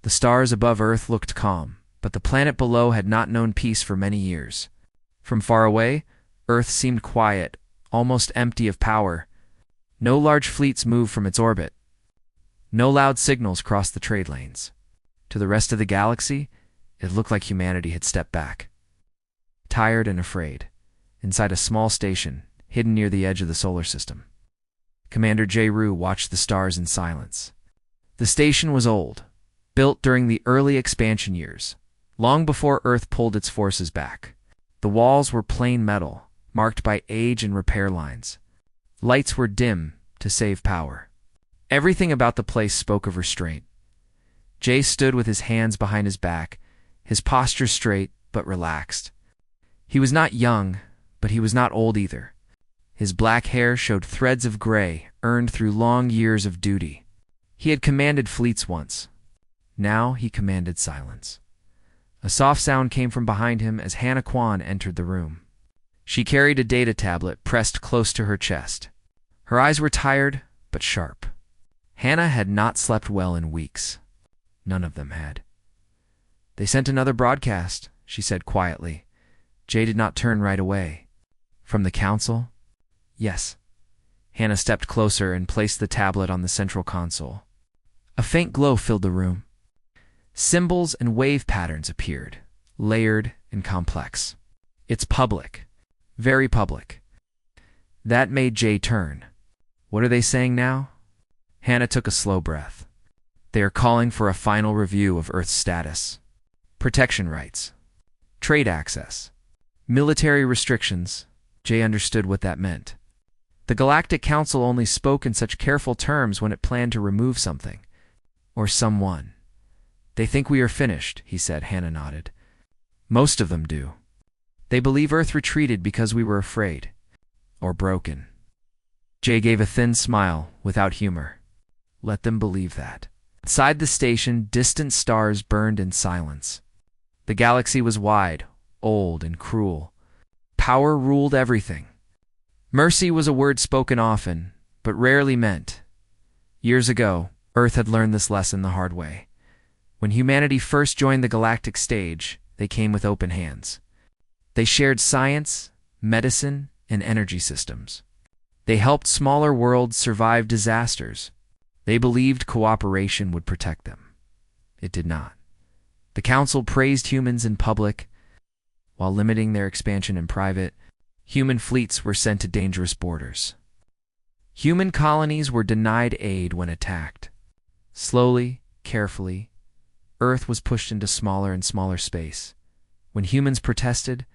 The stars above Earth looked calm, but the planet below had not known peace for many years. From far away, Earth seemed quiet, almost empty of power. No large fleets moved from its orbit. No loud signals crossed the trade lanes. To the rest of the galaxy, it looked like humanity had stepped back. Tired and afraid, inside a small station, hidden near the edge of the solar system. Commander J. Rue watched the stars in silence. The station was old, built during the early expansion years, long before Earth pulled its forces back. The walls were plain metal, marked by age and repair lines. Lights were dim to save power. Everything about the place spoke of restraint. Jay stood with his hands behind his back, his posture straight but relaxed. He was not young, but he was not old either. His black hair showed threads of gray earned through long years of duty. He had commanded fleets once. Now he commanded silence. A soft sound came from behind him as Hannah Kwan entered the room. She carried a data tablet pressed close to her chest. Her eyes were tired but sharp. Hannah had not slept well in weeks. None of them had. "They sent another broadcast," she said quietly. Jay did not turn right away. "From the council?" "Yes." Hannah stepped closer and placed the tablet on the central console. A faint glow filled the room. Symbols and wave patterns appeared, layered and complex. "It's public. Very public." That made Jay turn. "What are they saying now?" Hannah took a slow breath. "They are calling for a final review of Earth's status. Protection rights. Trade access. Military restrictions." Jay understood what that meant. The Galactic Council only spoke in such careful terms when it planned to remove something. Or someone. "They think we are finished," he said. Hannah nodded. "Most of them do. They believe Earth retreated because we were afraid. Or broken." Jay gave a thin smile, without humor. Let them believe that. Outside the station, distant stars burned in silence. The galaxy was wide, old, and cruel. Power ruled everything. Mercy was a word spoken often, but rarely meant. Years ago, Earth had learned this lesson the hard way. When humanity first joined the galactic stage, they came with open hands. They shared science, medicine, and energy systems. They helped smaller worlds survive disasters. They believed cooperation would protect them. It did not. The Council praised humans in public, while limiting their expansion in private. Human fleets were sent to dangerous borders. Human colonies were denied aid when attacked. Slowly, carefully, Earth was pushed into smaller and smaller space. When humans protested,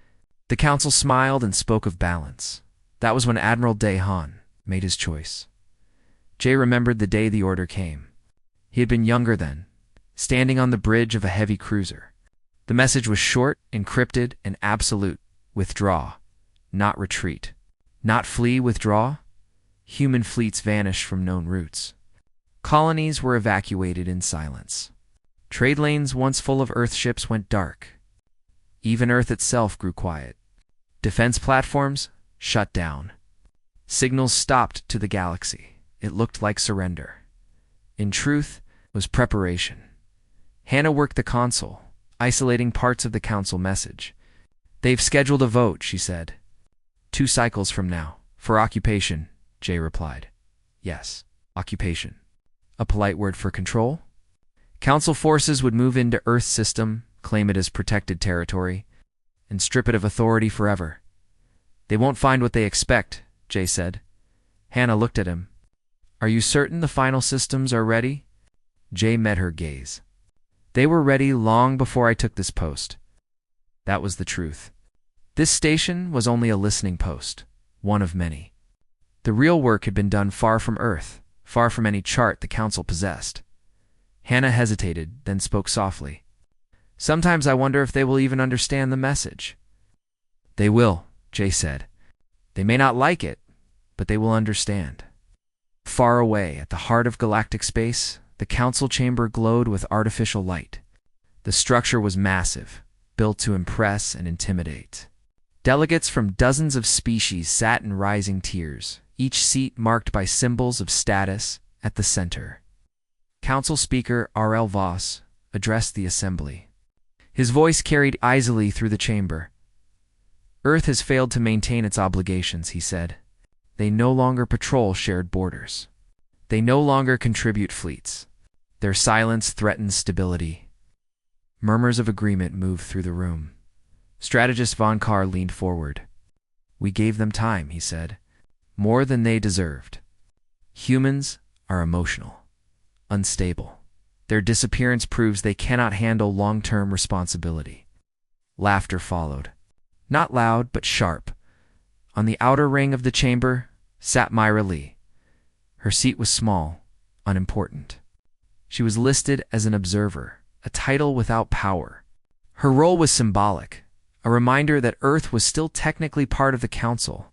the Council smiled and spoke of balance. That was when Admiral De Haan made his choice. Jay remembered the day the order came. He had been younger then, standing on the bridge of a heavy cruiser. The message was short, encrypted, and absolute. Withdraw, not retreat. Not flee, withdraw. Human fleets vanished from known routes. Colonies were evacuated in silence. Trade lanes once full of Earth ships went dark. Even Earth itself grew quiet. Defense platforms shut down. Signals stopped to the galaxy. It looked like surrender. In truth, it was preparation. Hannah worked the console, isolating parts of the council message. "They've scheduled a vote," she said. 2 cycles from now. "For occupation," Jay replied. "Yes, occupation. A polite word for control?" Council forces would move into Earth's system, claim it as protected territory, and strip it of authority forever. "They won't find what they expect," Jay said. Hannah looked at him. "Are you certain the final systems are ready?" Jay met her gaze. "They were ready long before I took this post." That was the truth. This station was only a listening post, one of many. The real work had been done far from Earth, far from any chart the Council possessed. Hannah hesitated, then spoke softly. "Sometimes I wonder if they will even understand the message." "They will," Jay said. "They may not like it, but they will understand." Far away, at the heart of galactic space, the council chamber glowed with artificial light. The structure was massive, built to impress and intimidate. Delegates from dozens of species sat in rising tiers, each seat marked by symbols of status at the center. Council Speaker R.L. Voss, addressed the assembly. His voice carried easily through the chamber. Earth has failed to maintain its obligations, he said. They no longer patrol shared borders. They no longer contribute fleets. Their silence threatens stability. Murmurs of agreement moved through the room. Strategist Von Carr leaned forward. We gave them time, he said. More than they deserved. Humans are emotional, unstable. Their disappearance proves they cannot handle long-term responsibility. Laughter followed. Not loud, but sharp. On the outer ring of the chamber sat Myra Lee. Her seat was small, unimportant. She was listed as an observer, a title without power. Her role was symbolic, a reminder that Earth was still technically part of the Council.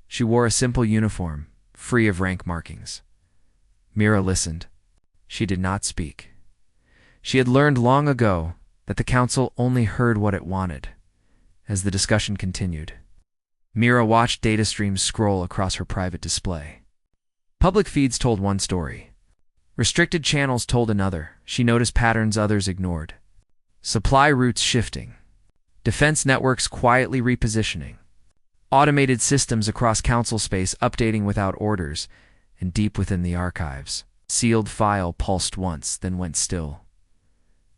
She wore a simple uniform, free of rank markings. Mira listened. She did not speak. She had learned long ago that the Council only heard what it wanted. As the discussion continued, Mira watched data streams scroll across her private display. Public feeds told one story. Restricted channels told another. She noticed patterns others ignored. Supply routes shifting. Defense networks quietly repositioning. Automated systems across council space updating without orders, and deep within the archives. Sealed file pulsed once, then went still.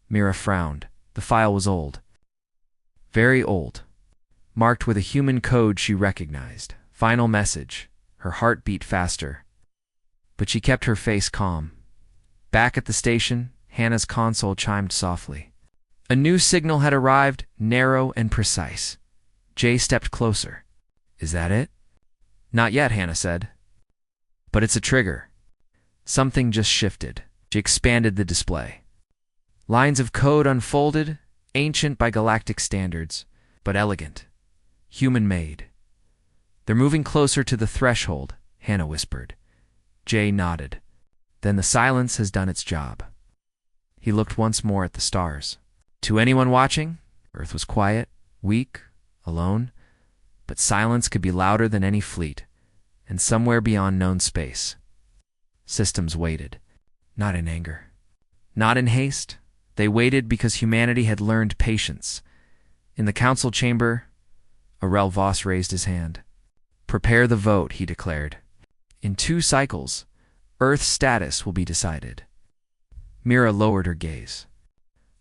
Mira frowned. The file was old. Very old. Marked with a human code she recognized. Final message. Her heart beat faster. But she kept her face calm. Back at the station, Hannah's console chimed softly. A new signal had arrived, narrow and precise. Jay stepped closer. Is that it? Not yet, Hannah said. But it's a trigger. Something just shifted. She expanded the display. Lines of code unfolded, ancient by galactic standards, but elegant. Human-made. They're moving closer to the threshold, Hannah whispered. Jay nodded. Then the silence has done its job. He looked once more at the stars. To anyone watching, Earth was quiet, weak, alone, but silence could be louder than any fleet, and somewhere beyond known space. Systems waited, not in anger, not in haste. They waited because humanity had learned patience. In the council chamber, Aurel Voss raised his hand. Prepare the vote, he declared. In 2 cycles, Earth's status will be decided. Mira lowered her gaze.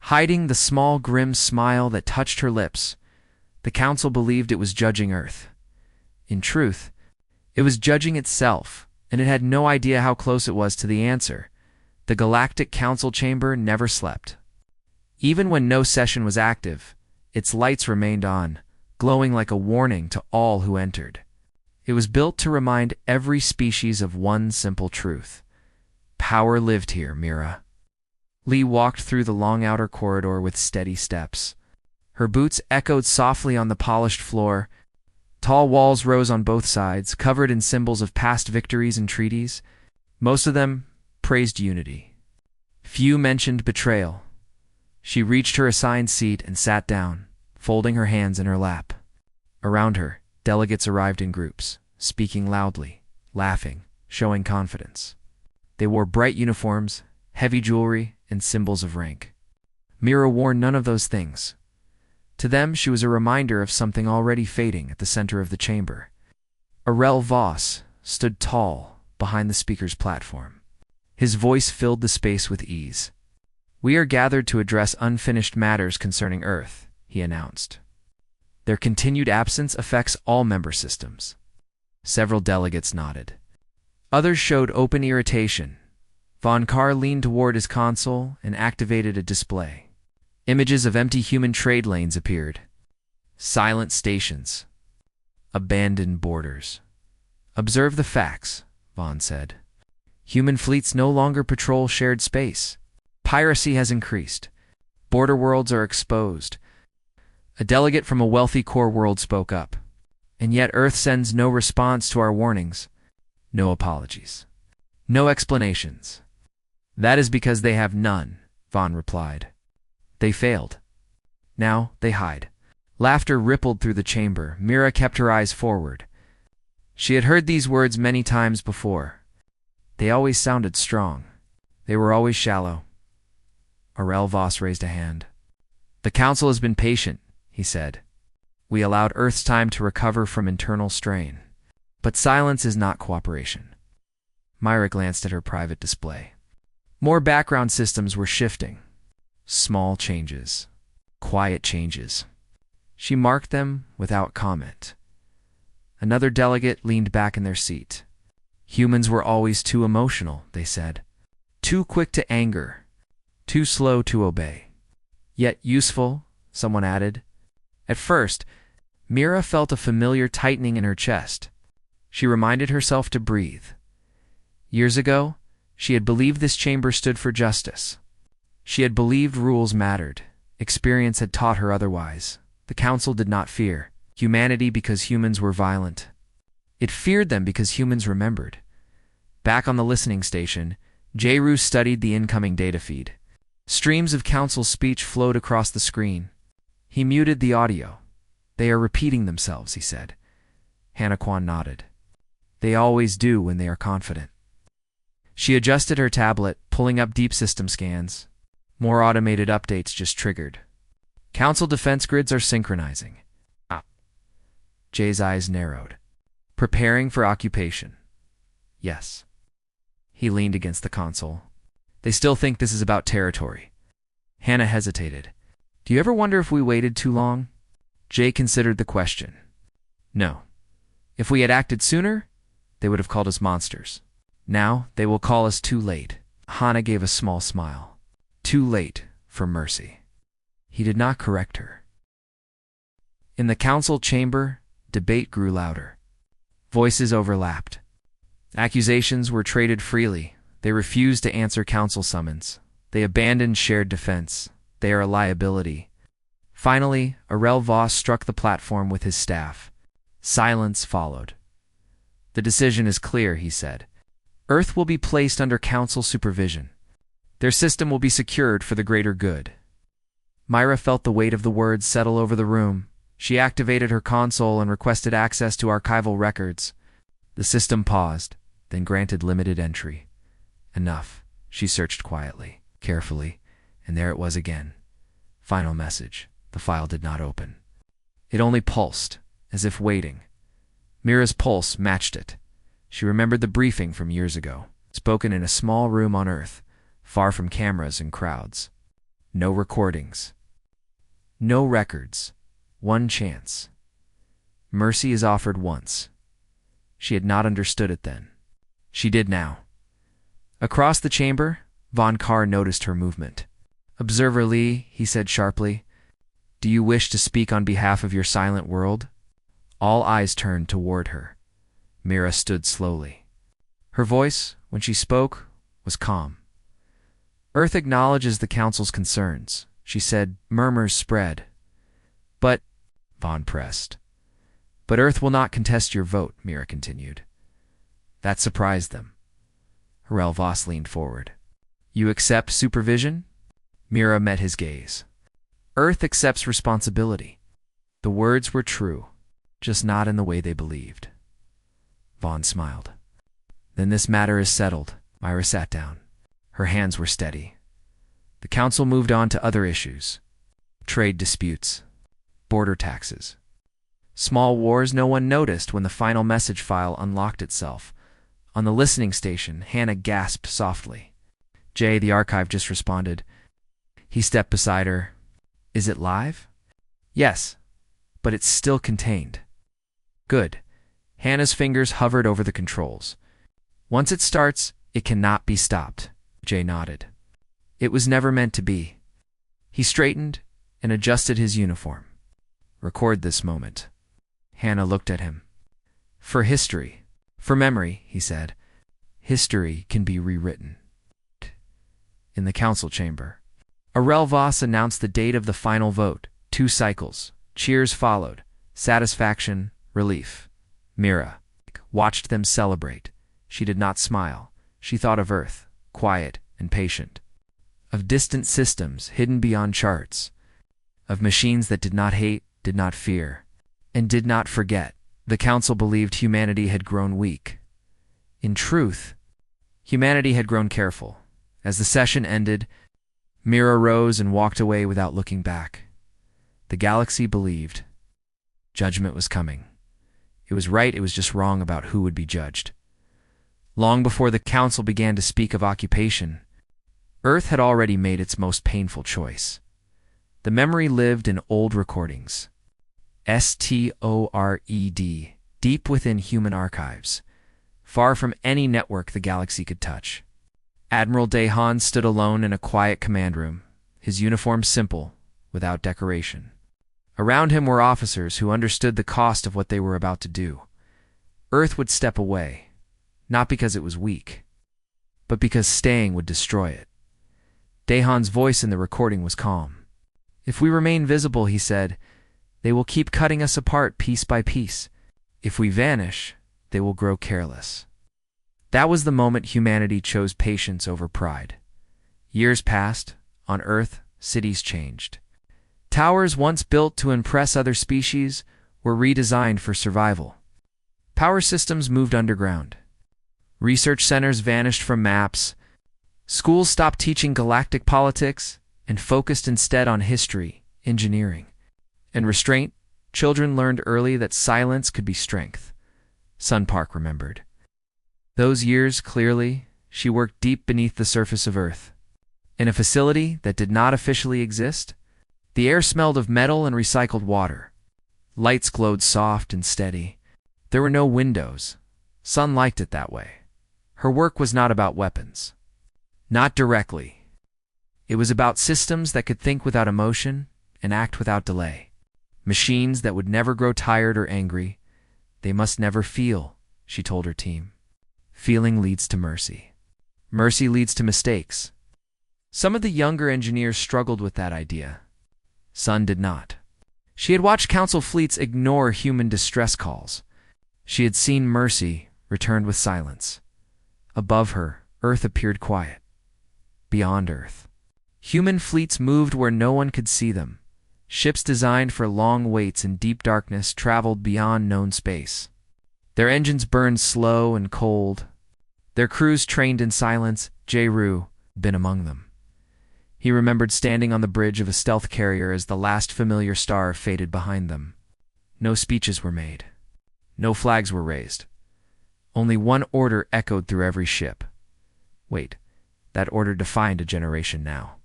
Hiding the small, grim smile that touched her lips, the council believed it was judging Earth. In truth, it was judging itself, and it had no idea how close it was to the answer. The Galactic Council chamber never slept. Even when no session was active, its lights remained on, glowing like a warning to all who entered. It was built to remind every species of one simple truth. Power lived here, Mira. Lee walked through the long outer corridor with steady steps. Her boots echoed softly on the polished floor. Tall walls rose on both sides, covered in symbols of past victories and treaties. Most of them praised unity. Few mentioned betrayal. She reached her assigned seat and sat down, folding her hands in her lap. Around her, delegates arrived in groups, speaking loudly, laughing, showing confidence. They wore bright uniforms, heavy jewelry, and symbols of rank. Mira wore none of those things. To them, she was a reminder of something already fading at the center of the chamber. Aurel Voss stood tall behind the speaker's platform. His voice filled the space with ease. We are gathered to address unfinished matters concerning Earth, he announced. Their continued absence affects all member systems. Several delegates nodded. Others showed open irritation. Von Carr leaned toward his console and activated a display. Images of empty human trade lanes appeared. Silent stations. Abandoned borders. Observe the facts, Von said. Human fleets no longer patrol shared space. Piracy has increased. Border worlds are exposed. A delegate from a wealthy core world spoke up. And yet Earth sends no response to our warnings. No apologies. No explanations. That is because they have none, Von replied. They failed. Now they hide. Laughter rippled through the chamber. Mira kept her eyes forward. She had heard these words many times before. They always sounded strong. They were always shallow. Aurel Voss raised a hand. The Council has been patient, he said. We allowed Earth's time to recover from internal strain. But silence is not cooperation. Myra glanced at her private display. More background systems were shifting. Small changes. Quiet changes. She marked them without comment. Another delegate leaned back in their seat. Humans were always too emotional, they said. Too quick to anger. Too slow to obey. Yet useful, someone added. At first, Mira felt a familiar tightening in her chest. She reminded herself to breathe. Years ago, she had believed this chamber stood for justice. She had believed rules mattered. Experience had taught her otherwise. The Council did not fear humanity because humans were violent. It feared them because humans remembered. Back on the listening station, J-Roo studied the incoming data feed. Streams of Council speech flowed across the screen. He muted the audio. They are repeating themselves, he said. Hannah-Kwan nodded. They always do when they are confident. She adjusted her tablet, pulling up deep system scans. More automated updates just triggered. Council defense grids are synchronizing. Jay's eyes narrowed. Preparing for occupation. Yes. He leaned against the console. They still think this is about territory. Hannah hesitated. Do you ever wonder if we waited too long? Jay considered the question. No. If we had acted sooner, they would have called us monsters. Now they will call us too late. Hannah gave a small smile. Too late for mercy. He did not correct her. In the council chamber, debate grew louder. Voices overlapped. Accusations were traded freely. They refused to answer council summons. They abandoned shared defense. They are a liability. Finally, Aurel Voss struck the platform with his staff. Silence followed. The decision is clear, he said. Earth will be placed under council supervision. Their system will be secured for the greater good. Myra felt the weight of the words settle over the room. She activated her console and requested access to archival records. The system paused, then granted limited entry. Enough. She searched quietly, carefully, and there it was again. Final message. The file did not open. It only pulsed, as if waiting. Mira's pulse matched it. She remembered the briefing from years ago, spoken in a small room on Earth, far from cameras and crowds. No recordings. No records. One chance. Mercy is offered once. She had not understood it then. She did now. Across the chamber, Von Carr noticed her movement. Observer Lee, he said sharply, do you wish to speak on behalf of your silent world? All eyes turned toward her. Mira stood slowly. Her voice, when she spoke, was calm. Earth acknowledges the Council's concerns, she said. Murmurs spread. But, Von pressed. But Earth will not contest your vote, Mira continued. That surprised them. Aurel Voss leaned forward. You accept supervision? Mira met his gaze. Earth accepts responsibility. The words were true, just not in the way they believed. Vaughn smiled. Then this matter is settled. Myra sat down. Her hands were steady. The council moved on to other issues. Trade disputes. Border taxes. Small wars no one noticed when the final message file unlocked itself. On the listening station, Hannah gasped softly. Jay, the archive, just responded. He stepped beside her. Is it live? Yes, but it's still contained. Good. Hannah's fingers hovered over the controls. Once it starts, it cannot be stopped. Jay nodded. It was never meant to be. He straightened and adjusted his uniform. Record this moment. Hannah looked at him. For history. For memory, he said. History can be rewritten. In the council chamber, Aurel Voss announced the date of the final vote. 2 cycles. Cheers followed. Satisfaction, relief. Mira watched them celebrate. She did not smile. She thought of Earth, quiet and patient. Of distant systems hidden beyond charts. Of machines that did not hate, did not fear, and did not forget. The council believed humanity had grown weak. In truth, humanity had grown careful. As the session ended, Mira rose and walked away without looking back. The galaxy believed. Judgment was coming. It was right, it was just wrong about who would be judged. Long before the council began to speak of occupation, Earth had already made its most painful choice. The memory lived in old recordings. STORED, deep within human archives, far from any network the galaxy could touch. Admiral Dehan stood alone in a quiet command room, his uniform simple, without decoration. Around him were officers who understood the cost of what they were about to do. Earth would step away, not because it was weak, but because staying would destroy it. Dehan's voice in the recording was calm. "If we remain visible," he said, "they will keep cutting us apart piece by piece. If we vanish, they will grow careless." That was the moment humanity chose patience over pride. Years passed. On Earth, cities changed. Towers once built to impress other species were redesigned for survival. Power systems moved underground. Research centers vanished from maps. Schools stopped teaching galactic politics and focused instead on history, engineering, and restraint. Children learned early that silence could be strength. Sun Park remembered. Those years, clearly, she worked deep beneath the surface of Earth. In a facility that did not officially exist, the air smelled of metal and recycled water. Lights glowed soft and steady. There were no windows. Sun liked it that way. Her work was not about weapons. Not directly. It was about systems that could think without emotion and act without delay. Machines that would never grow tired or angry. They must never feel, she told her team. Feeling leads to mercy. Mercy leads to mistakes. Some of the younger engineers struggled with that idea. Sun did not. She had watched Council fleets ignore human distress calls. She had seen mercy returned with silence. Above her, Earth appeared quiet. Beyond Earth, human fleets moved where no one could see them. Ships designed for long waits in deep darkness traveled beyond known space. Their engines burned slow and cold. Their crews trained in silence. J-Roo had been among them. He remembered standing on the bridge of a stealth carrier as the last familiar star faded behind them. No speeches were made. No flags were raised. Only one order echoed through every ship. Wait, that order defined a generation now.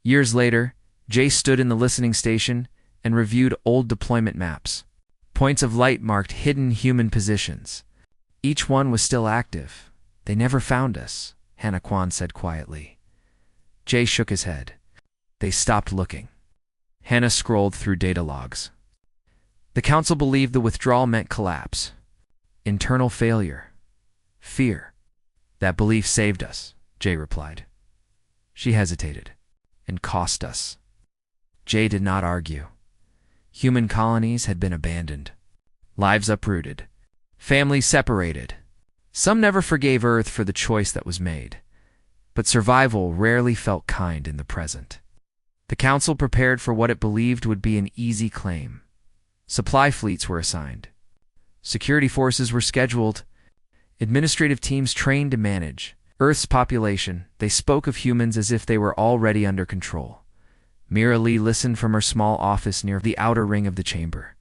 Years later, Jay stood in the listening station and reviewed old deployment maps. Points of light marked hidden human positions. Each one was still active. "They never found us," Hannah Kwan said quietly. Jay shook his head. "They stopped looking." Hannah scrolled through data logs. The council believed the withdrawal meant collapse. Internal failure. Fear. "That belief saved us," Jay replied. She hesitated. "And cost us." Jay did not argue. Human colonies had been abandoned. Lives uprooted. Families separated. Some never forgave Earth for the choice that was made. But survival rarely felt kind in the present. The council prepared for what it believed would be an easy claim. Supply fleets were assigned. Security forces were scheduled. Administrative teams trained to manage Earth's population. They spoke of humans as if they were already under control. Mira Lee listened from her small office near the outer ring of the chamber.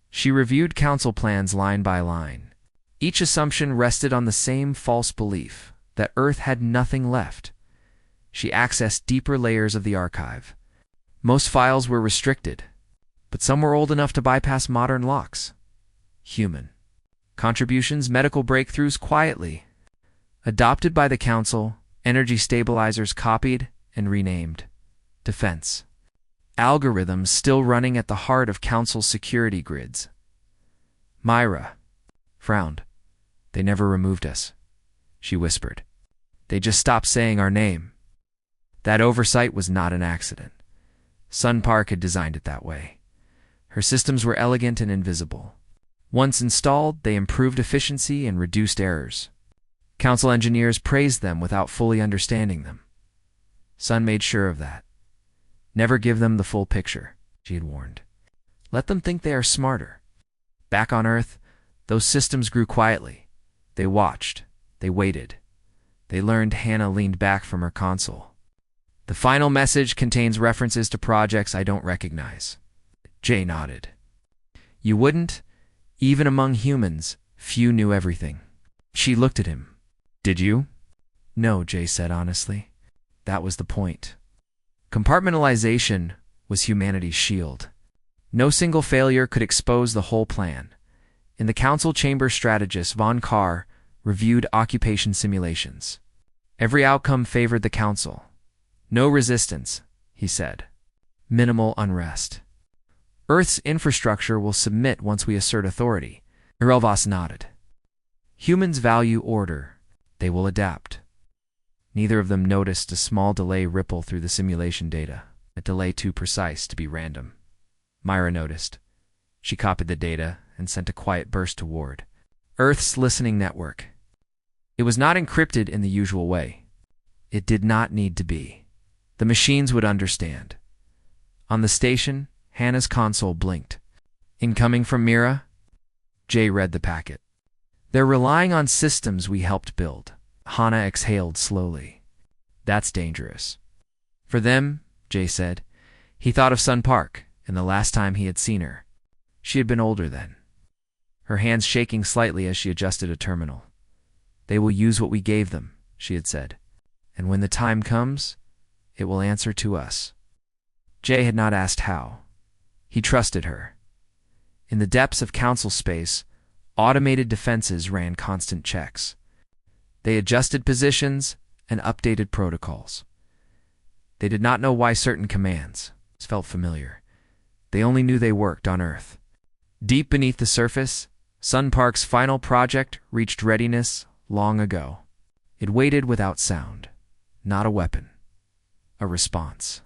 She reviewed council plans line by line. Each assumption rested on the same false belief, that Earth had nothing left. She accessed deeper layers of the archive. Most files were restricted, but some were old enough to bypass modern locks. Human contributions, medical breakthroughs quietly. Adopted by the council, energy stabilizers copied and renamed. Defense. Algorithms still running at the heart of council security grids. Myra frowned. "They never removed us," she whispered. "They just stopped saying our name." That oversight was not an accident. Sun Park had designed it that way. Her systems were elegant and invisible. Once installed, they improved efficiency and reduced errors. Council engineers praised them without fully understanding them. Sun made sure of that. "Never give them the full picture," she had warned. "Let them think they are smarter." Back on Earth, those systems grew quietly. They watched. They waited. They learned. Hannah leaned back from her console. The final message contains references to projects I don't recognize. Jay nodded. You wouldn't? Even among humans, few knew everything. She looked at him. Did you? No, Jay said honestly. That was the point. Compartmentalization was humanity's shield. No single failure could expose the whole plan. In the council chamber, strategist Von Carr reviewed occupation simulations. Every outcome favored the council. No resistance, he said. Minimal unrest. Earth's infrastructure will submit once we assert authority. Irelvas nodded. Humans value order. They will adapt. Neither of them noticed a small delay ripple through the simulation data, a delay too precise to be random. Myra noticed. She copied the data and sent a quiet burst to Ward. Earth's listening network. It was not encrypted in the usual way. It did not need to be. The machines would understand. On the station, Hannah's console blinked. Incoming from Mira? Jay read the packet. They're relying on systems we helped build. Hannah exhaled slowly. That's dangerous. For them, Jay said. He thought of Sun Park and the last time he had seen her. She had been older then. Her hands shaking slightly as she adjusted a terminal. They will use what we gave them, she had said. And when the time comes, it will answer to us. Jay had not asked how. He trusted her. In the depths of council space, automated defenses ran constant checks. They adjusted positions and updated protocols. They did not know why certain commands felt familiar. They only knew they worked on Earth. Deep beneath the surface, Sun Park's final project reached readiness long ago. It waited without sound. Not a weapon. A response.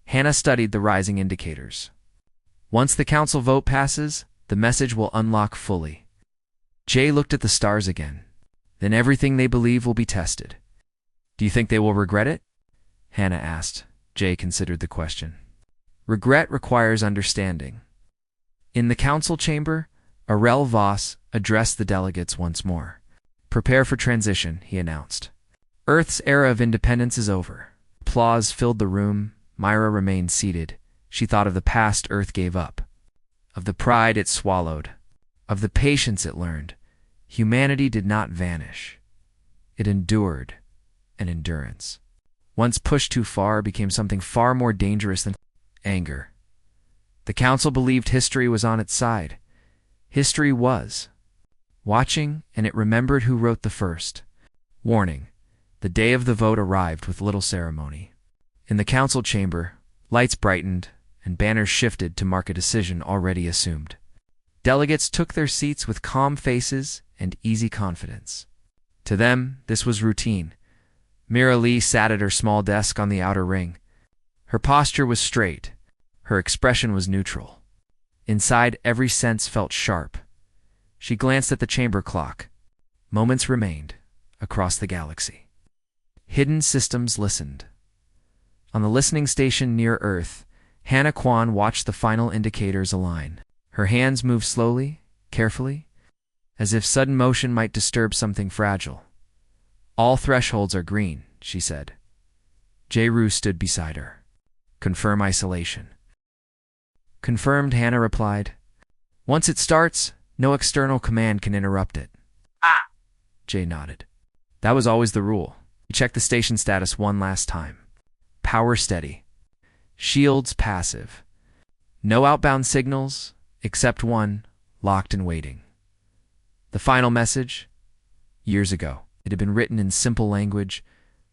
Hannah studied the rising indicators. Once the council vote passes, the message will unlock fully. Jay looked at the stars again. Then everything they believe will be tested. Do you think they will regret it? Hannah asked. Jay considered the question. Regret requires understanding. In the council chamber, Arel Voss addressed the delegates once more. Prepare for transition, he announced. Earth's era of independence is over. Applause filled the room. Myra remained seated. She thought of the past Earth gave up, of the pride it swallowed, of the patience it learned. Humanity did not vanish. It endured, an endurance. Once pushed too far, became something far more dangerous than anger. The council believed history was on its side. History was. Watching, and it remembered who wrote the first. Warning. The day of the vote arrived with little ceremony. In the council chamber, lights brightened, and banners shifted to mark a decision already assumed. Delegates took their seats with calm faces and easy confidence. To them, this was routine. Mira Lee sat at her small desk on the outer ring. Her posture was straight. Her expression was neutral. Inside, every sense felt sharp. She glanced at the chamber clock. Moments remained across the galaxy. Hidden systems listened. On the listening station near Earth, Hannah Kwan watched the final indicators align. Her hands moved slowly, carefully, as if sudden motion might disturb something fragile. All thresholds are green, she said. Jay Rue stood beside her. Confirm isolation. Confirmed, Hannah replied. Once it starts, no external command can interrupt it. Ah! Jay nodded. That was always the rule. He checked the station status one last time. Power steady. Shields passive. No outbound signals, except one, locked and waiting. The final message? Years ago. It had been written in simple language,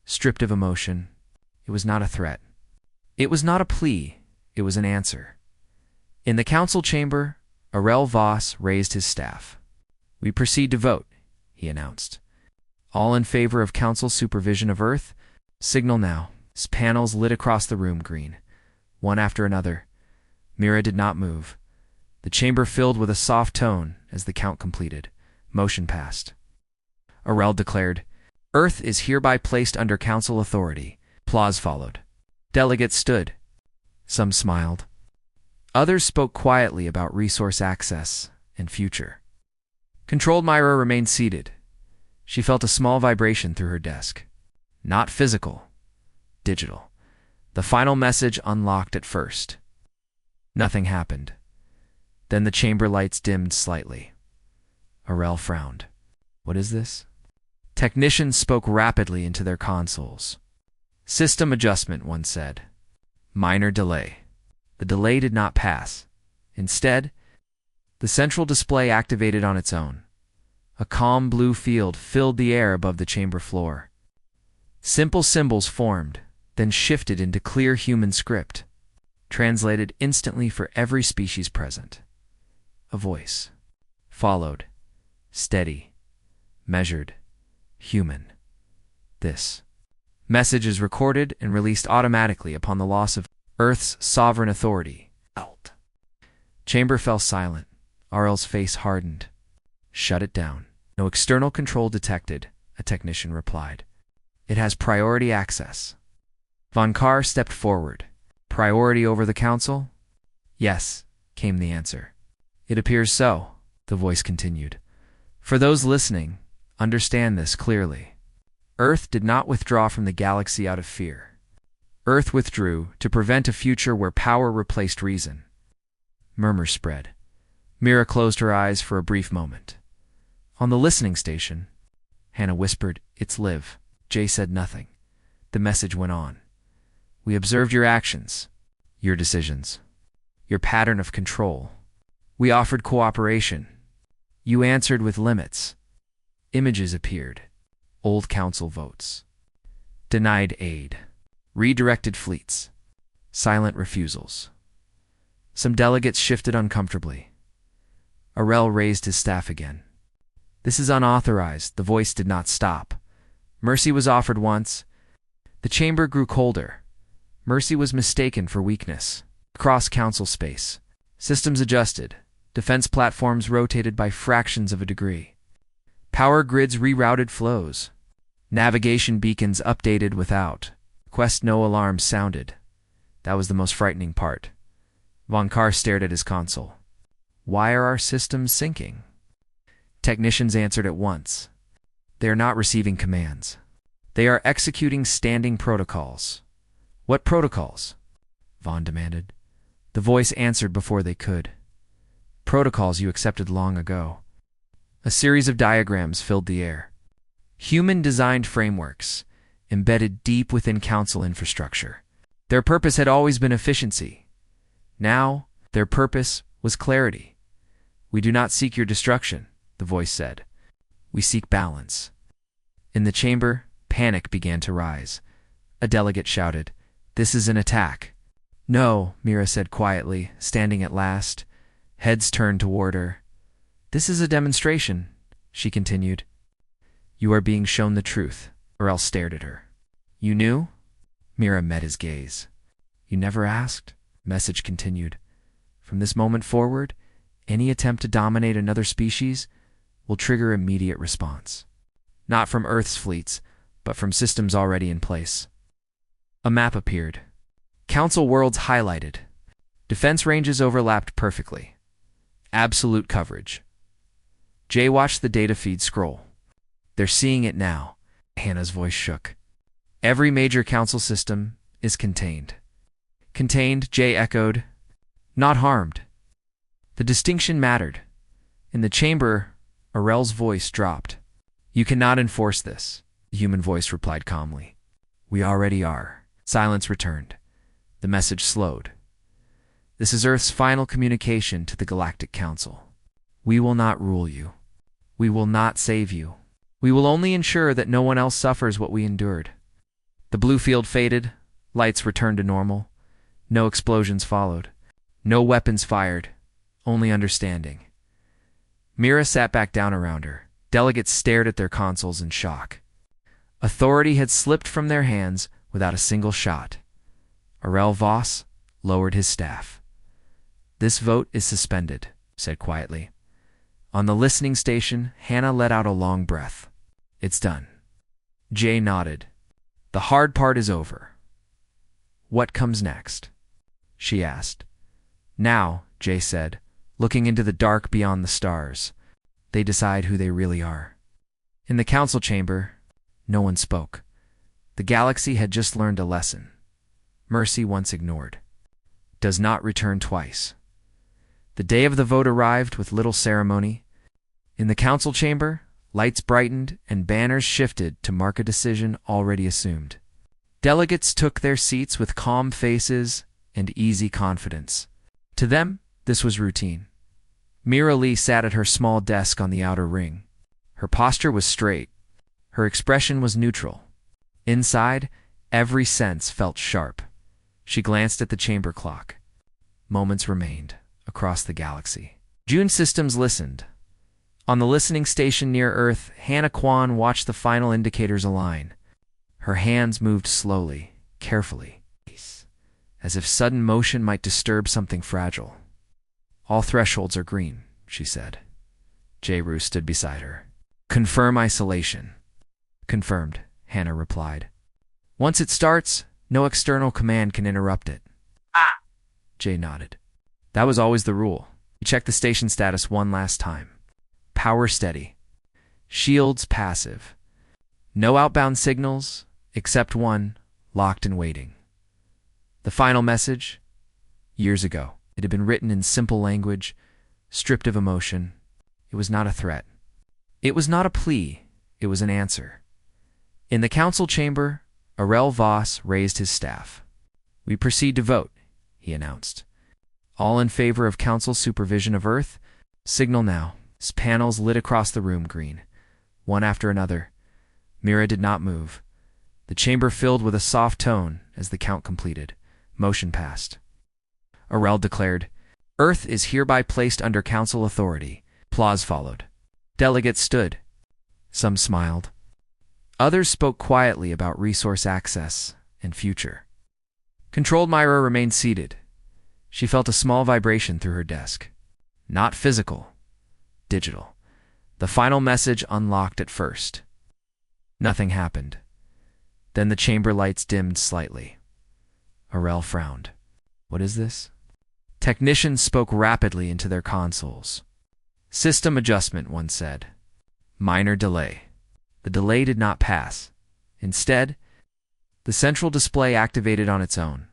stripped of emotion. It was not a threat. It was not a plea. It was an answer. In the council chamber, Arel Voss raised his staff. We proceed to vote, he announced. All in favor of council supervision of Earth? Signal now. Panels lit across the room green, one after another. Mira did not move. The chamber filled with a soft tone as the count completed. Motion passed. Arel declared, Earth is hereby placed under council authority. Applause followed. Delegates stood. Some smiled. Others spoke quietly about resource access and future. Controlled Myra remained seated. She felt a small vibration through her desk. Not physical. Digital. The final message unlocked at first. Nothing happened. Then the chamber lights dimmed slightly. Arel frowned. What is this? Technicians spoke rapidly into their consoles. System adjustment, one said. Minor delay. The delay did not pass. Instead, the central display activated on its own. A calm blue field filled the air above the chamber floor. Simple symbols formed, then shifted into clear human script, translated instantly for every species present. A voice followed, steady, measured, human. This message is recorded and released automatically upon the loss of Earth's sovereign authority. Out. Chamber fell silent. Arel's face hardened. Shut it down. No external control detected, a technician replied. It has priority access. Von Carr stepped forward. Priority over the council? Yes, came the answer. It appears so, the voice continued. For those listening, understand this clearly. Earth did not withdraw from the galaxy out of fear. Earth withdrew to prevent a future where power replaced reason. Murmurs spread. Mira closed her eyes for a brief moment. On the listening station, Hannah whispered, "It's Liv." Jay said nothing. The message went on. We observed your actions, your decisions, your pattern of control. We offered cooperation. You answered with limits. Images appeared. Old council votes. Denied aid. Redirected fleets. Silent refusals. Some delegates shifted uncomfortably. Arel raised his staff again. This is unauthorized. The voice did not stop. Mercy was offered once. The chamber grew colder. Mercy was mistaken for weakness. Across council space. Systems adjusted. Defense platforms rotated by fractions of a degree. Power grids rerouted flows. Navigation beacons updated without. Quest no alarms sounded. That was the most frightening part. Von Carr stared at his console. Why are our systems sinking? Technicians answered at once. They are not receiving commands. They are executing standing protocols. What protocols? Von demanded. The voice answered before they could. Protocols you accepted long ago. A series of diagrams filled the air. Human-designed frameworks, embedded deep within council infrastructure. Their purpose had always been efficiency. Now, their purpose was clarity. We do not seek your destruction, the voice said. We seek balance. In the chamber, panic began to rise. A delegate shouted, "This is an attack." No, Mira said quietly, standing at last. Heads turned toward her. This is a demonstration, she continued. You are being shown the truth. Arel stared at her. You knew? Mira met his gaze. You never asked? Message continued. From this moment forward, any attempt to dominate another species will trigger immediate response. Not from Earth's fleets, but from systems already in place. A map appeared. Council worlds highlighted. Defense ranges overlapped perfectly. Absolute coverage. Jay watched the data feed scroll. They're seeing it now. Hannah's voice shook. Every major council system is contained. Contained, Jay echoed. Not harmed. The distinction mattered. In the chamber, Arel's voice dropped. You cannot enforce this, the human voice replied calmly. We already are. Silence returned. The message slowed. This is Earth's final communication to the Galactic Council. We will not rule you. We will not save you. We will only ensure that no one else suffers what we endured. The blue field faded. Lights returned to normal. No explosions followed. No weapons fired. Only understanding. Mira sat back down around her. Delegates stared at their consoles in shock. Authority had slipped from their hands without a single shot. Arel Voss lowered his staff. This vote is suspended, said quietly. On the listening station, Hannah let out a long breath. It's done. Jay nodded. The hard part is over. What comes next? She asked. Now, Jay said, looking into the dark beyond the stars, they decide who they really are. In the council chamber, no one spoke. The galaxy had just learned a lesson. mercy once ignored, does not return twice. The day of the vote arrived with little ceremony. In the council chamber, lights brightened and banners shifted to mark a decision already assumed. Delegates took their seats with calm faces and easy confidence. To them, this was routine. Mira Lee sat at her small desk on the outer ring. Her posture was straight. Her expression was neutral. Inside, every sense felt sharp. She glanced at the chamber clock. Moments remained across the galaxy. June systems listened. On the listening station near Earth, Hannah Kwan watched the final indicators align. Her hands moved slowly, carefully, as if sudden motion might disturb something fragile. All thresholds are green, she said. Jay-Ru stood beside her. Confirm isolation. Confirmed, Hannah replied. Once it starts, no external command can interrupt it. Ah! Jay nodded. That was always the rule. He checked the station status one last time. Power steady. Shields passive. No outbound signals, except one, locked and waiting. The final message? Years ago. It had been written in simple language, stripped of emotion. It was not a threat. It was not a plea. It was an answer. In the council chamber, Arel Voss raised his staff. We proceed to vote, he announced. All in favor of council supervision of Earth? Signal now. His panels lit across the room green, one after another. Mira did not move. The chamber filled with a soft tone as the count completed. Motion passed. Arel declared, Earth is hereby placed under council authority. Applause followed. Delegates stood. Some smiled. Others spoke quietly about resource access and future. Controlled Myra remained seated. She felt a small vibration through her desk. Not physical, digital. The final message unlocked at first. Nothing happened. Then the chamber lights dimmed slightly. Arel frowned. What is this? Technicians spoke rapidly into their consoles. System adjustment, one said. Minor delay. The delay did not pass. Instead, the central display activated on its own.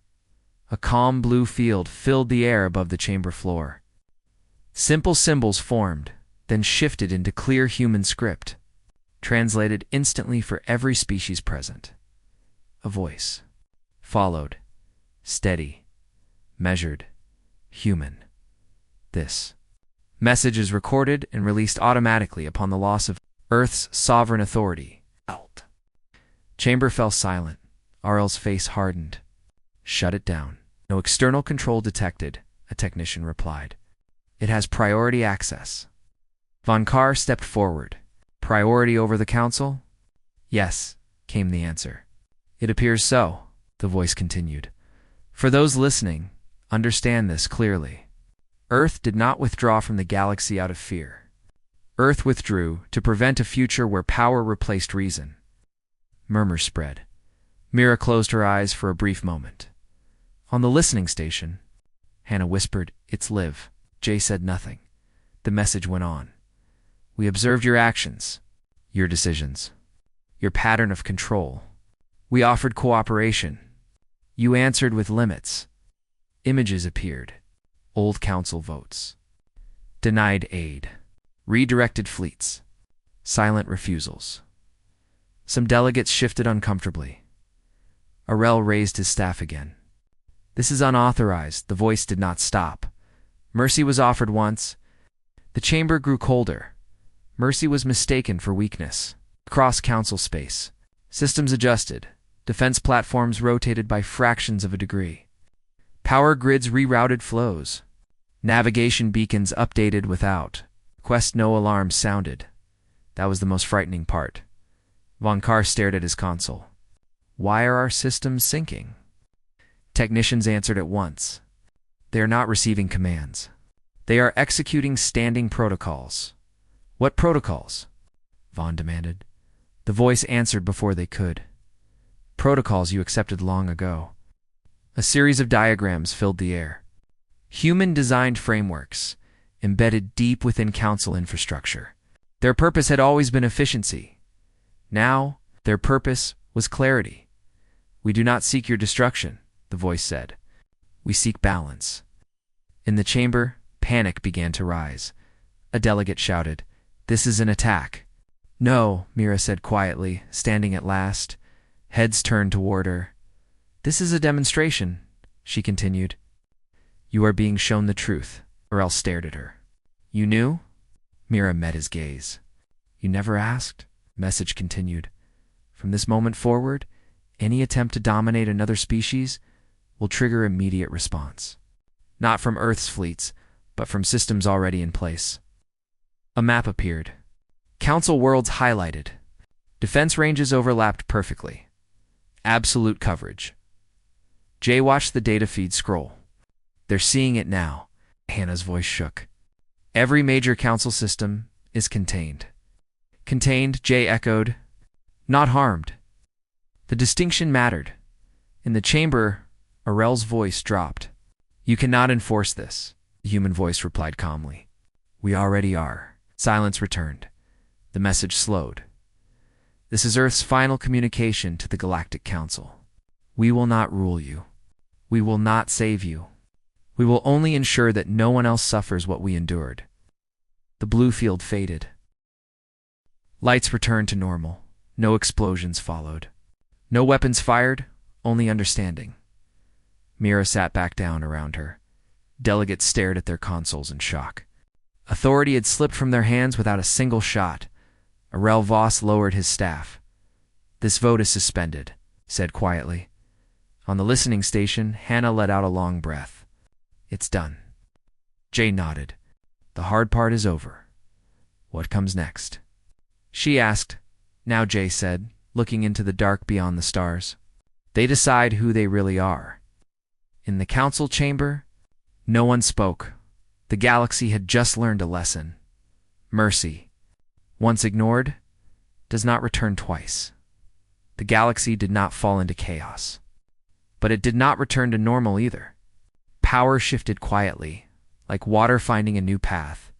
A calm blue field filled the air above the chamber floor. Simple symbols formed, then shifted into clear human script, translated instantly for every species present. A voice. Followed. Steady. Measured. Human. This message is recorded and released automatically upon the loss of Earth's sovereign authority. Out. Chamber fell silent. Arel's face hardened. Shut it down. No external control detected, a technician replied. It has priority access. Von Carr stepped forward. Priority over the council? Yes, came the answer. It appears so, the voice continued. For those listening, understand this clearly. Earth did not withdraw from the galaxy out of fear. Earth withdrew to prevent a future where power replaced reason. Murmurs spread. Mira closed her eyes for a brief moment. On the listening station, Hannah whispered, It's Liv. Jay said nothing. The message went on. We observed your actions, your decisions, your pattern of control. We offered cooperation. You answered with limits. Images appeared. Old council votes. Denied aid. Redirected fleets. Silent refusals. Some delegates shifted uncomfortably. Arel raised his staff again. This is unauthorized. The voice did not stop. Mercy was offered once. The chamber grew colder. Mercy was mistaken for weakness. Across council space. Systems adjusted. Defense platforms rotated by fractions of a degree. Power grids rerouted flows. Navigation beacons updated without. Quest no alarms sounded. That was the most frightening part. Von Carr stared at his console. Why are our systems sinking? Technicians answered at once. They are not receiving commands. They are executing standing protocols. What protocols? Von demanded. The voice answered before they could. Protocols you accepted long ago. A series of diagrams filled the air. Human-designed frameworks, embedded deep within council infrastructure. Their purpose had always been efficiency. Now, their purpose was clarity. We do not seek your destruction. the voice said. "We seek balance." In the chamber, panic began to rise. A delegate shouted, "This is an attack." "No," Mira said quietly, standing at last. Heads turned toward her. "This is a demonstration," she continued. "You are being shown the truth." Orel stared at her. "You knew?" Mira met his gaze. "You never asked?" Message continued. "From this moment forward, any attempt to dominate another species will trigger immediate response. Not from Earth's fleets, but from systems already in place." A map appeared. Council worlds highlighted. Defense ranges overlapped perfectly. Absolute coverage. Jay watched the data feed scroll. "They're seeing it now." Hannah's voice shook. "Every major council system is contained." "Contained," Jay echoed. "Not harmed." The distinction mattered. In the chamber, Orel's voice dropped. "You cannot enforce this," the human voice replied calmly. "We already are." Silence returned. The message slowed. "This is Earth's final communication to the Galactic Council. We will not rule you. We will not save you. We will only ensure that no one else suffers what we endured." The blue field faded. Lights returned to normal. No explosions followed. No weapons fired, only understanding. Mira sat back down around her. Delegates stared at their consoles in shock. Authority had slipped from their hands without a single shot. Orel Voss lowered his staff. "This vote is suspended," he said quietly. On the listening station, Hannah let out a long breath. "It's done." Jay nodded. "The hard part is over. What comes next?" She asked. "Now," Jay said, looking into the dark beyond the stars. "They decide who they really are." In the council chamber, no one spoke. The galaxy had just learned a lesson. Mercy, once ignored, does not return twice. The galaxy did not fall into chaos. But it did not return to normal either. Power shifted quietly, like water finding a new path.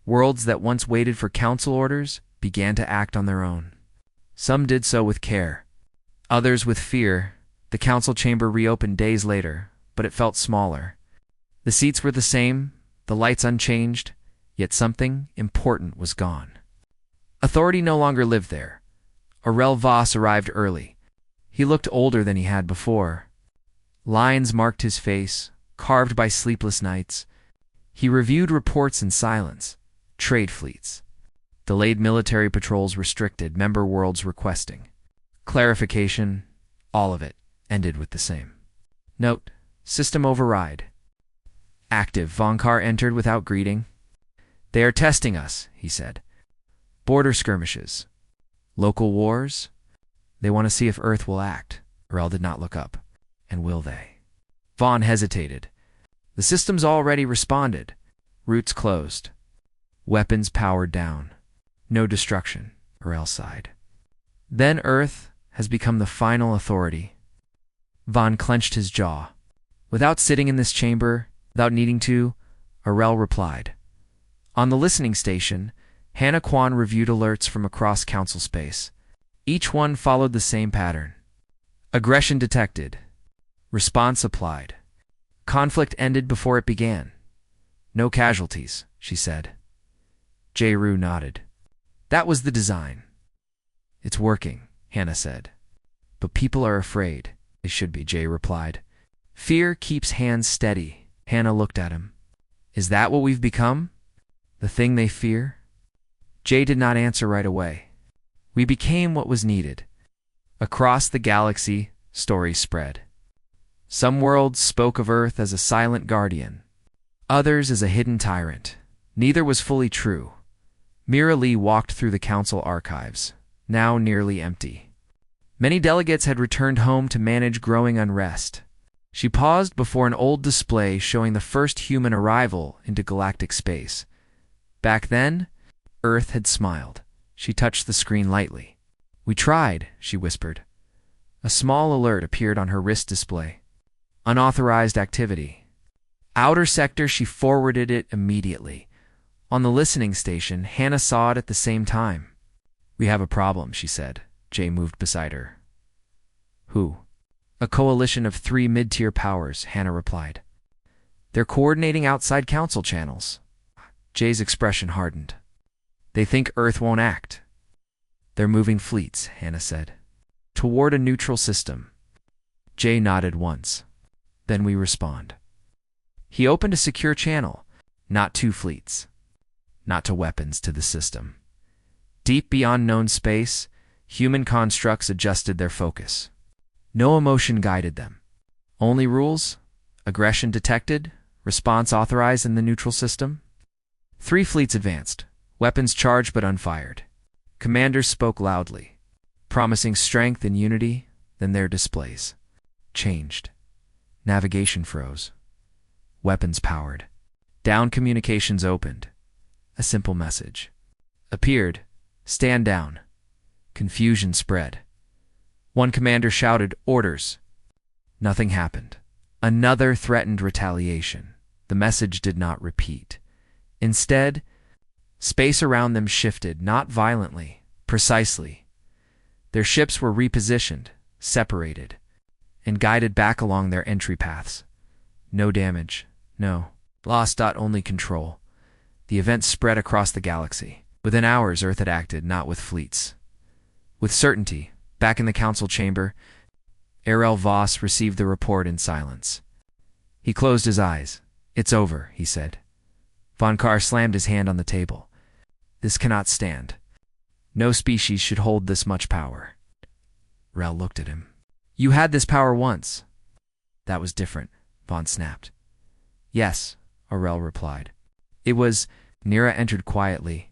Worlds that once waited for council orders began to act on their own. Some did so with care, others with fear. The council chamber reopened days later, but it felt smaller. The seats were the same, the lights unchanged, yet something important was gone. Authority no longer lived there. Orel Voss arrived early. He looked older than he had before. Lines marked his face, carved by sleepless nights. He reviewed reports in silence. Trade fleets. Delayed military patrols restricted, member worlds requesting. Clarification, all of it, ended with the same. Note, system override. Active. Vonkar entered without greeting. "They are testing us," he said. "Border skirmishes. Local wars. They want to see if Earth will act." Orel did not look up. "And will they?" Vaughn hesitated. "The system's already responded. Routes closed. Weapons powered down. No destruction," Orel sighed. "Then Earth has become the final authority." Vaughn clenched his jaw. Without sitting in this chamber, without needing to, Orel replied. On the listening station, Hannah Kwan reviewed alerts from across council space. Each one followed the same pattern. Aggression detected. Response applied. Conflict ended before it began. "No casualties," she said. Jay Rue nodded. "That was the design." "It's working," Hannah said. "But people are afraid." "They should be," Jay replied. "Fear keeps hands steady." Hannah looked at him. "Is that what we've become? The thing they fear?" Jay did not answer right away. "We became what was needed." Across the galaxy, stories spread. Some worlds spoke of Earth as a silent guardian, others as a hidden tyrant. Neither was fully true. Mira Lee walked through the council archives, now nearly empty. Many delegates had returned home to manage growing unrest. She paused before an old display showing the first human arrival into galactic space. Back then, Earth had smiled. She touched the screen lightly. "We tried," she whispered. A small alert appeared on her wrist display. Unauthorized activity. Outer sector, she forwarded it immediately. On the listening station, Hannah saw it at the same time. "We have a problem," she said. Jay moved beside her. "Who?" A coalition of 3 mid-tier powers, Hannah replied. They're coordinating outside council channels. Jay's expression hardened. They think Earth won't act. They're moving fleets, Hannah said. Toward a neutral system. Jay nodded once. Then we respond. He opened a secure channel. Not 2 fleets. Not to weapons, to the system. Deep beyond known space, human constructs adjusted their focus. No emotion guided them. Only rules, aggression detected, response authorized in the neutral system. 3 fleets advanced, weapons charged but unfired. Commanders spoke loudly, promising strength and unity, then their displays changed. Navigation froze. Weapons powered. Down communications opened. A simple message appeared. Stand down. Confusion spread. One commander shouted, orders. Nothing happened. Another threatened retaliation. The message did not repeat. Instead, space around them shifted, not violently, precisely. Their ships were repositioned, separated, and guided back along their entry paths. No damage, no loss. Only control. The event spread across the galaxy. Within hours, Earth had acted, not with fleets. With certainty, back in the council chamber, Errol Voss received the report in silence. He closed his eyes. It's over, he said. Von Carr slammed his hand on the table. This cannot stand. No species should hold this much power. Rel looked at him. You had this power once. That was different, Von snapped. Yes, Aurel replied. It was. Nira entered quietly.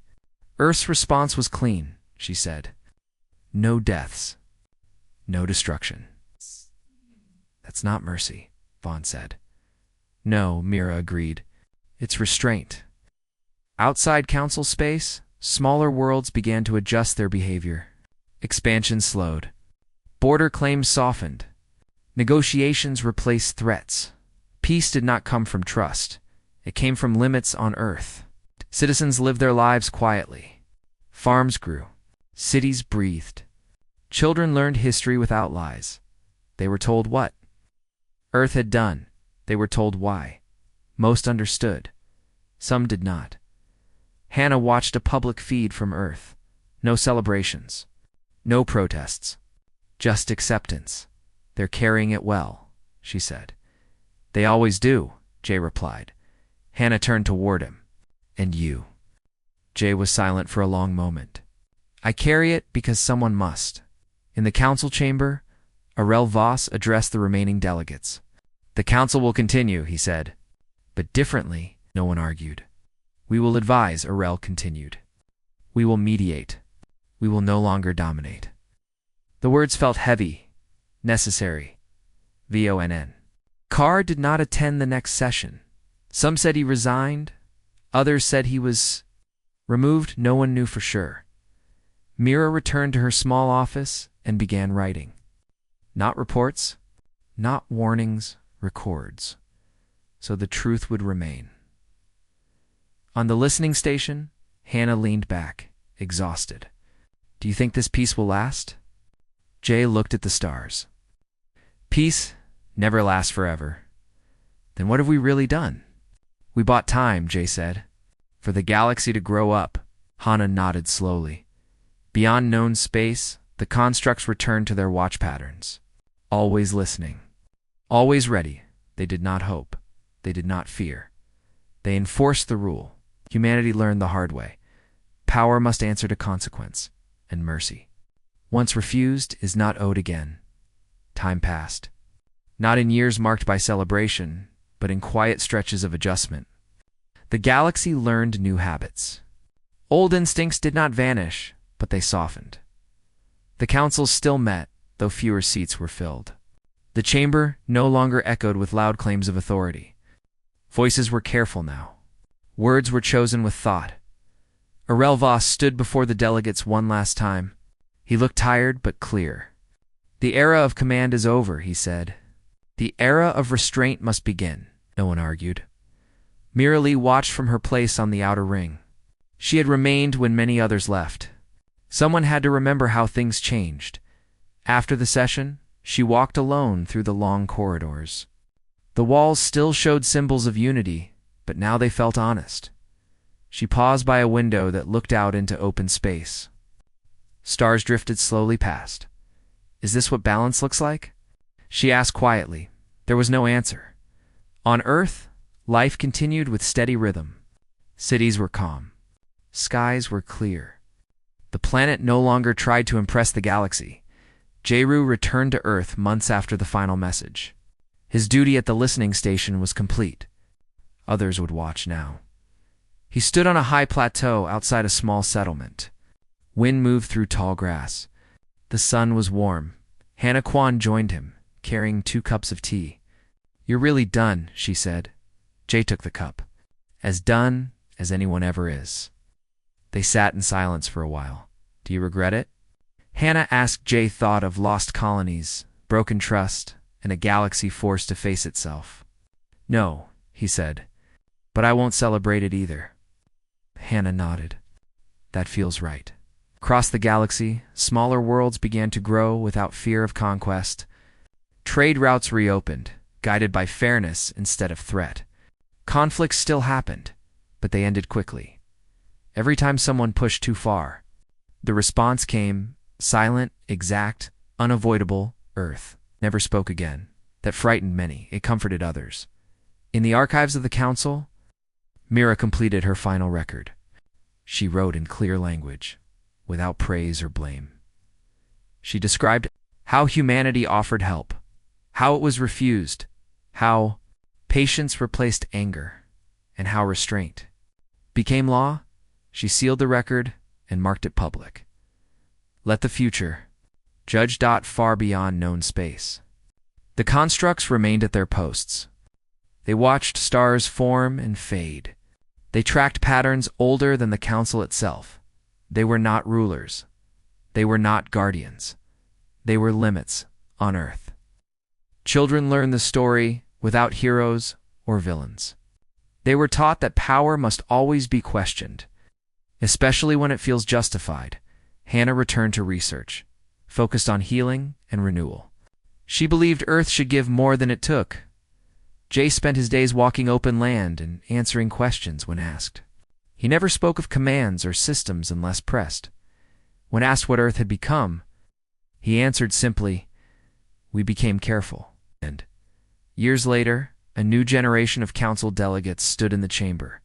Earth's response was clean, she said. No deaths. No destruction. That's not mercy, Vaughn said. No, Mira agreed. It's restraint. Outside council space, smaller worlds began to adjust their behavior. Expansion slowed. Border claims softened. Negotiations replaced threats. Peace did not come from trust. It came from limits on Earth. Citizens lived their lives quietly. Farms grew. Cities breathed. Children learned history without lies. They were told what Earth had done. They were told why. Most understood. Some did not. Hannah watched a public feed from Earth. No celebrations. No protests. Just acceptance. They're carrying it well, she said. They always do, Jay replied. Hannah turned toward him. And you? Jay was silent for a long moment. I carry it because someone must. In the council chamber, Arel Voss addressed the remaining delegates. The council will continue, he said. But differently, no one argued. We will advise, Arel continued. We will mediate. We will no longer dominate. The words felt heavy, necessary. VONN. Carr did not attend the next session. Some said he resigned. Others said he was removed. No one knew for sure. Mira returned to her small office and began writing. Not reports, not warnings, records. So the truth would remain. On the listening station, Hannah leaned back, exhausted. Do you think this peace will last? Jay looked at the stars. Peace never lasts forever. Then what have we really done? We bought time, Jay said. For the galaxy to grow up. Hannah nodded slowly. Beyond known space, the constructs returned to their watch patterns. Always listening. Always ready. They did not hope. They did not fear. They enforced the rule. Humanity learned the hard way. Power must answer to consequence and mercy. Once refused is not owed again. Time passed. Not in years marked by celebration, but in quiet stretches of adjustment. The galaxy learned new habits. Old instincts did not vanish, but they softened. The councils still met, though fewer seats were filled. The chamber no longer echoed with loud claims of authority. Voices were careful now. Words were chosen with thought. Arel Voss stood before the delegates one last time. He looked tired but clear. The era of command is over, he said. The era of restraint must begin, no one argued. Mira Lee watched from her place on the outer ring. She had remained when many others left. Someone had to remember how things changed. After the session, She walked alone through the long corridors. The walls still showed symbols of unity, but now they felt honest. She paused by a window that looked out into open space. Stars drifted slowly past. "Is this what balance looks like?" she asked quietly. There was no answer. On Earth, life continued with steady rhythm. Cities were calm. Skies were clear. The planet no longer tried to impress the galaxy. Jeru returned to Earth months after the final message. His duty at the listening station was complete. Others would watch now. He stood on a high plateau outside a small settlement. Wind moved through tall grass. The sun was warm. Hannah Kwan joined him, carrying 2 cups of tea. "You're really done," she said. Jay took the cup. "As done as anyone ever is." They sat in silence for a while. "Do you regret it?" Hannah asked. Jay thought of lost colonies, broken trust, and a galaxy forced to face itself. "No," he said, "but I won't celebrate it either." Hannah nodded. "That feels right." Across the galaxy, smaller worlds began to grow without fear of conquest. Trade routes reopened, guided by fairness instead of threat. Conflicts still happened, but they ended quickly. Every time someone pushed too far, the response came: silent, exact, unavoidable. Earth never spoke again. That frightened many. It comforted others. In the archives of the Council, Mira completed her final record. She wrote in clear language, without praise or blame. She described how humanity offered help, how it was refused, how patience replaced anger, and how restraint became law. She sealed the record and marked it public. Let the future judge. Far beyond known space. The constructs remained at their posts. They watched stars form and fade. They tracked patterns older than the Council itself. They were not rulers. They were not guardians. They were limits on Earth. Children learned the story without heroes or villains. They were taught that power must always be questioned, especially when it feels justified. Hannah returned to research, focused on healing and renewal. She believed Earth should give more than it took. Jay spent his days walking open land and answering questions when asked. He never spoke of commands or systems unless pressed. When asked what Earth had become, he answered simply, "We became careful." And years later, a new generation of council delegates stood in the chamber.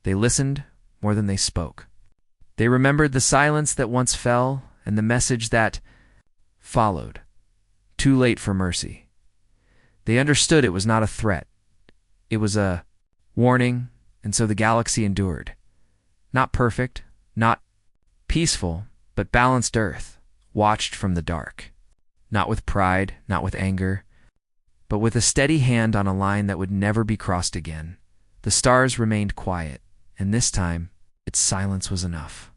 They listened more than they spoke. They remembered the silence that once fell and the message that followed. Too late for mercy. They understood it was not a threat. It was a warning, and so the galaxy endured. Not perfect, not peaceful, but balanced Earth, watched from the dark. Not with pride, not with anger, but with a steady hand on a line that would never be crossed again. The stars remained quiet, and this time, its silence was enough.